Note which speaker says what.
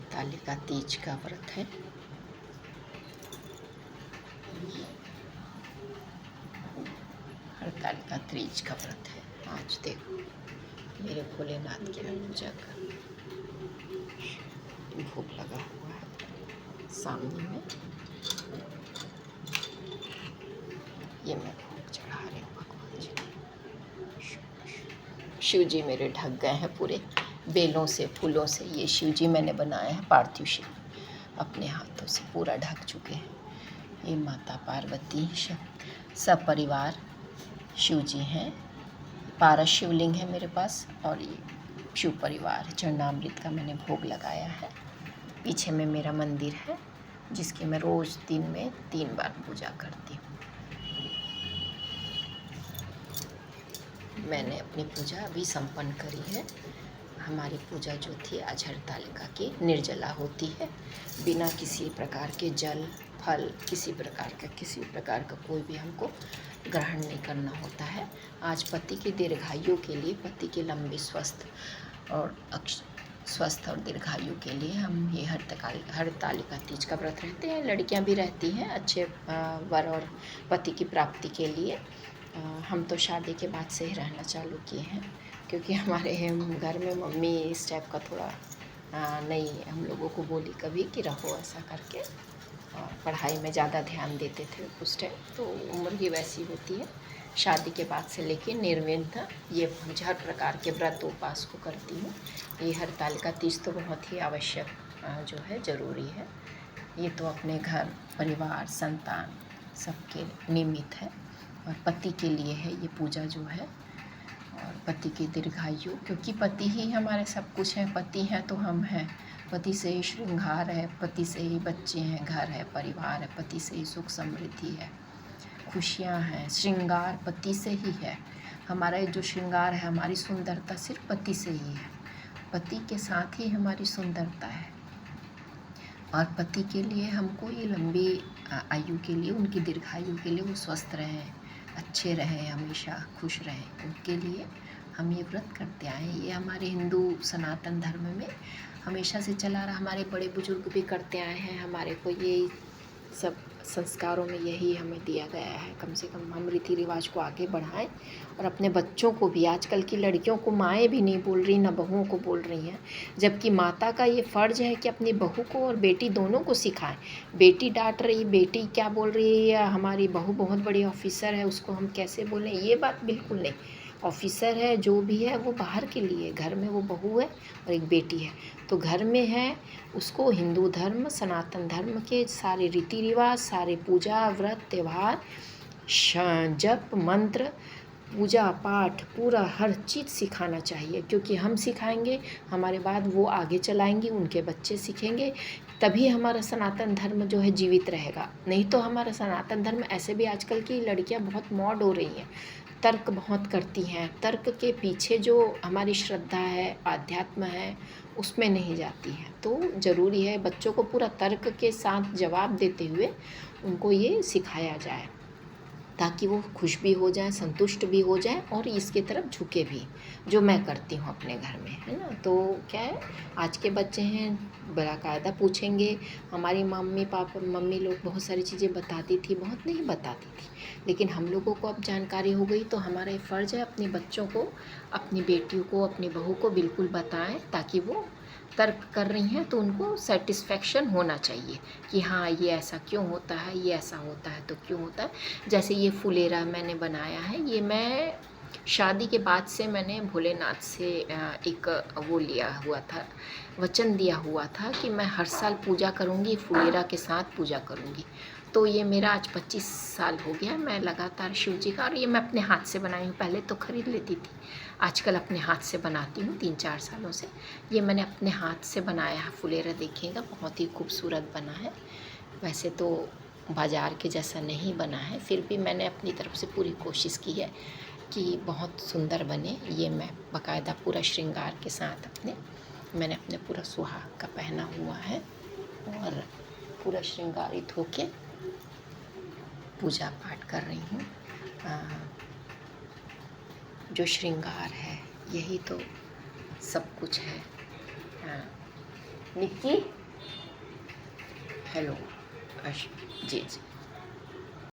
Speaker 1: हरतालिका तीज का व्रत है। हरतालिका तीज का व्रत है। आज देखो मेरे भोलेनाथ की मैं पूजा कर, भोग लगा हुआ है सामने में, ये मैं भोग चढ़ा रही हूँ भगवान जी। शिव जी मेरे ढक गए हैं पूरे बेलों से, फूलों से। ये शिव जी मैंने बनाए हैं, पार्थिव शिव अपने हाथों से पूरा ढक चुके हैं। ये माता पार्वती सब परिवार शिव जी हैं। पारस शिवलिंग है मेरे पास, और ये शिव परिवार चरणामृत का मैंने भोग लगाया है। पीछे में मेरा मंदिर है जिसकी मैं रोज़ दिन में 3 बार पूजा करती हूँ। मैंने अपनी पूजा अभी संपन्न करी है। हमारी पूजा जो थी आज हरतालिका की निर्जला होती है, बिना किसी प्रकार के जल फल किसी प्रकार का कोई भी हमको ग्रहण नहीं करना होता है। आज पति की दीर्घायु के लिए, पति के लंबे स्वस्थ और दीर्घायु के लिए हम ये हरतालिका तीज का व्रत रहते हैं। लड़कियां भी रहती हैं अच्छे वर और पति की प्राप्ति के लिए। हम तो शादी के बाद से ही रहना चालू किए हैं, क्योंकि हमारे घर में मम्मी इस टाइप का थोड़ा नहीं हम लोगों को बोली कभी कि रहो ऐसा करके। और पढ़ाई में ज़्यादा ध्यान देते थे उस टाइम, तो उम्र ही वैसी होती है। शादी के बाद से लेके निर्विघ्न ये हर प्रकार के व्रत उपास को करती हूँ। ये हरतालिका तीज तो बहुत ही आवश्यक जो है ज़रूरी है। ये तो अपने घर परिवार संतान सबके निमित्त है, और पति के लिए है ये पूजा जो है, और पति की दीर्घायु, क्योंकि पति ही हमारे सब कुछ हैं। पति हैं तो हम हैं। पति से ही श्रृंगार है, पति से ही बच्चे हैं, घर है, परिवार है, पति से ही सुख समृद्धि है, खुशियाँ हैं। श्रृंगार पति से ही है। हमारा जो श्रृंगार है, हमारी सुंदरता सिर्फ पति से ही है। पति के साथ ही हमारी सुंदरता है, और पति के लिए हमको ये लंबी आयु के लिए, उनकी दीर्घायु के लिए, वो स्वस्थ रहें, अच्छे रहें, हमेशा खुश रहें, उनके लिए हम ये व्रत करते आए हैं। ये हमारे हिंदू सनातन धर्म में हमेशा से चला रहा। हमारे बड़े बुजुर्ग भी करते आए हैं। हमारे को ये सब संस्कारों में यही हमें दिया गया है। कम से कम हम रीति रिवाज को आगे बढ़ाएं, और अपने बच्चों को भी। आजकल की लड़कियों को माएँ भी नहीं बोल रही, ना बहुओं को बोल रही हैं, जबकि माता का ये फ़र्ज़ है कि अपनी बहू को और बेटी दोनों को सिखाएं। बेटी डांट रही, बेटी क्या बोल रही है, या हमारी बहू बहुत बड़ी ऑफिसर है उसको हम कैसे बोलें, ये बात बिल्कुल नहीं। ऑफिसर है जो भी है वो बाहर के लिए, घर में वो बहू है और एक बेटी है। तो घर में है उसको हिंदू धर्म सनातन धर्म के सारे रीति रिवाज, सारे पूजा व्रत त्यौहार, जप मंत्र, पूजा पाठ, पूरा हर चीज़ सिखाना चाहिए। क्योंकि हम सिखाएंगे, हमारे बाद वो आगे चलाएंगी, उनके बच्चे सीखेंगे, तभी हमारा सनातन धर्म जो है जीवित रहेगा। नहीं तो हमारा सनातन धर्म, ऐसे भी आजकल की लड़कियां बहुत मॉड हो रही हैं, तर्क बहुत करती हैं। तर्क के पीछे जो हमारी श्रद्धा है, आध्यात्म है, उसमें नहीं जाती हैं। तो ज़रूरी है बच्चों को पूरा तर्क के साथ जवाब देते हुए उनको ये सिखाया जाए, ताकि वो खुश भी हो जाएं, संतुष्ट भी हो जाएं, और इसके तरफ झुके भी, जो मैं करती हूँ अपने घर में, है ना। तो क्या है, आज के बच्चे हैं बाकायदा पूछेंगे। हमारी मम्मी लोग बहुत सारी चीज़ें बताती थी, बहुत नहीं बताती थी, लेकिन हम लोगों को अब जानकारी हो गई। तो हमारा ये फ़र्ज़ है अपने बच्चों को, अपनी बेटियों को, अपनी बहू को बिल्कुल बताएं, ताकि वो तर्क कर रही हैं तो उनको सेटिस्फेक्शन होना चाहिए कि हाँ ये ऐसा क्यों होता है, ये ऐसा होता है तो क्यों होता है। जैसे ये फुलेरा मैंने बनाया है, ये मैं शादी के बाद से मैंने भोलेनाथ से एक वो लिया हुआ था, वचन दिया हुआ था कि मैं हर साल पूजा करूँगी, फुलेरा के साथ पूजा करूँगी। तो ये मेरा आज 25 साल हो गया मैं लगातार शिव जी का, और ये मैं अपने हाथ से बनाई हूँ। पहले तो ख़रीद लेती थी, आजकल अपने हाथ से बनाती हूँ 3-4 सालों से। ये मैंने अपने हाथ से बनाया है फुलेरा, देखिएगा बहुत ही खूबसूरत बना है। वैसे तो बाज़ार के जैसा नहीं बना है, फिर भी मैंने अपनी तरफ से पूरी कोशिश की है कि बहुत सुंदर बने। ये मैं बाकायदा पूरा श्रृंगार के साथ मैंने अपने पूरा सुहाग का पहना हुआ है, और पूरा श्रृंगारित होके पूजा पाठ कर रही हूँ। जो श्रृंगार है यही तो सब कुछ है। निक्की हेलो। जी जी।